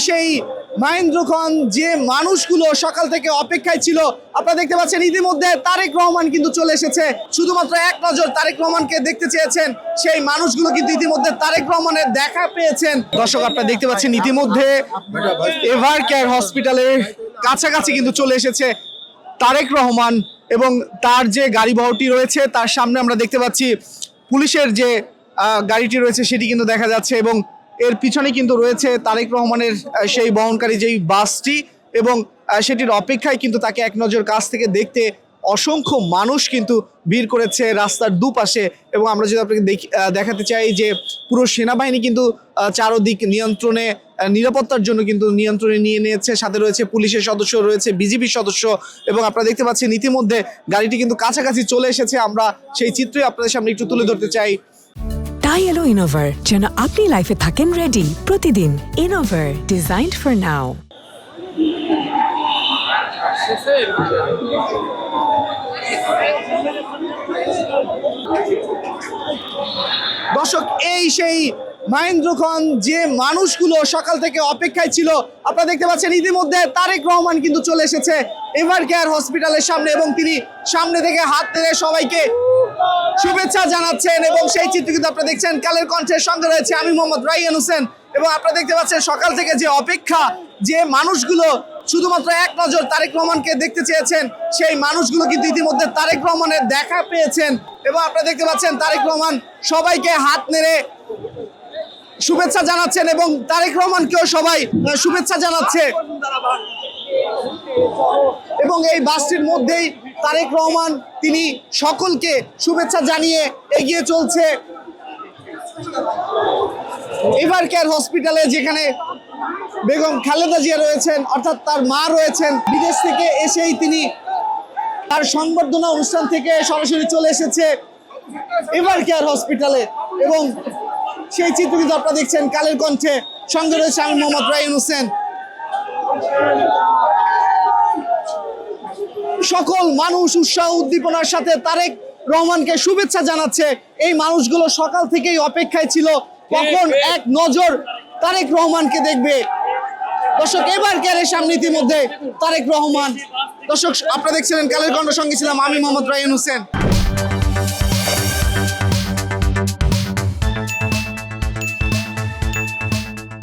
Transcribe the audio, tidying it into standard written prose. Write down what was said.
সেই মাহেন্দ্রক্ষণ যে মানুষগুলো সকাল থেকে অপেক্ষায় ছিল, আপনারা দেখতে পাচ্ছেন ইতিমধ্যে তারেক রহমান কিন্তু চলে এসেছে। শুধুমাত্র এক নজর তারেক রহমানকে দেখতে চেয়েছেন সেই মানুষগুলো কিন্তু ইতিমধ্যে তারেক রহমানের দেখা পেয়েছেন। দর্শক, আপনারা দেখতে পাচ্ছেন ইতিমধ্যে এভার কেয়ার হসপিটালের কাছাকাছি কিন্তু চলে এসেছে তারেক রহমান এবং তার যে গাড়ি বহরটি রয়েছে তার সামনে আমরা দেখতে পাচ্ছি পুলিশের যে গাড়িটি রয়েছে সেটি কিন্তু দেখা যাচ্ছে এবং এর পিছনে কিন্তু রয়েছে তারেক রহমানের সেই বহনকারী যেই বাসটি এবং সেটির অপেক্ষায় কিন্তু তাকে এক নজর কাছ থেকে দেখতে অসংখ্য মানুষ কিন্তু ভিড় করেছে রাস্তার দুপাশে। এবং আমরা যদি আপনাকে দেখাতে চাই যে পুরো সেনাবাহিনী কিন্তু চারদিক নিয়ন্ত্রণে, নিরাপত্তার জন্য কিন্তু নিয়ন্ত্রণে নিয়ে নিয়েছে। সাথে রয়েছে পুলিশের সদস্য, রয়েছে বিজিবির সদস্য এবং আপনারা দেখতে পাচ্ছেন ইতিমধ্যে গাড়িটি কিন্তু কাছাকাছি চলে এসেছে। আমরা সেই চিত্রই আপনাদের সামনে একটু তুলে ধরতে চাই। টাই এলো ইনোভার, যেন আপনি লাইফে থাকেন রেডি প্রতিদিন। Innova, designed for now. দর্শক, এই সেই মাহেন্দ্রক্ষণ যে মানুষগুলো সকাল থেকে অপেক্ষায় ছিল, আপনারা দেখতে পাচ্ছেন ইতিমধ্যে তারেক রহমান কিন্তু চলে এসেছে এভার কেয়ার হসপিটালের সামনে এবং তিনি সামনে থেকে হাত ধরে সবাইকে শুভেচ্ছা জানাচ্ছেন এবং সেই চিত্র কিন্তু আপনারা দেখছেন। কালের কণ্ঠের সঙ্গে রয়েছে আমি মোহাম্মদ রায়হান হোসেন এবং আপনারা দেখতে পাচ্ছেন সকাল থেকে যে অপেক্ষা, যে মানুষগুলো শুধুমাত্র এক নজর তারেক রহমানকে দেখতে চেয়েছেন সেই মানুষগুলো কিন্তু ইতিমধ্যে তারেক রহমানের দেখা পেয়েছেন এবং আপনারা দেখতে পাচ্ছেন তারেক রহমান সবাইকে হাত নেড়ে শুভেচ্ছা জানাচ্ছেন এবং তারেক রহমানকেও সবাই শুভেচ্ছা জানাচ্ছে এবং এই বাসটির মধ্যেই তারেক রহমান তিনি সকলকে শুভেচ্ছা জানিয়ে এগিয়ে চলছে এভার কেয়ার হসপিটালে, যেখানে বেগম খালেদা জিয়া রয়েছেন, অর্থাৎ তার মা রয়েছেন। বিদেশ থেকে এসেই তিনি তার সংবর্ধনা অনুষ্ঠান থেকে সরাসরি চলে এসেছে এভার কেয়ার হসপিটালে এবং সেই চিত্র কিন্তু আপনারা দেখছেন কালের কণ্ঠে। সঙ্গে রয়েছে আমি মোহাম্মদ রায়হান হোসেন। সকল মানুষ উৎসাহ উদ্দীপনার সাথে তারেক রহমানকে শুভেচ্ছা জানাচ্ছে। এই মানুষগুলো সকাল থেকেই অপেক্ষায় ছিল কখন এক নজর তারেক রহমানকে দেখবে। দর্শক, এভার কেয়ারের সামনে ইতিমধ্যে তারেক রহমান। দর্শক, আপনারা দেখছিলেন কালের কণ্ঠ, সঙ্গে ছিলাম আমি মোহাম্মদ রায়হান হোসেন।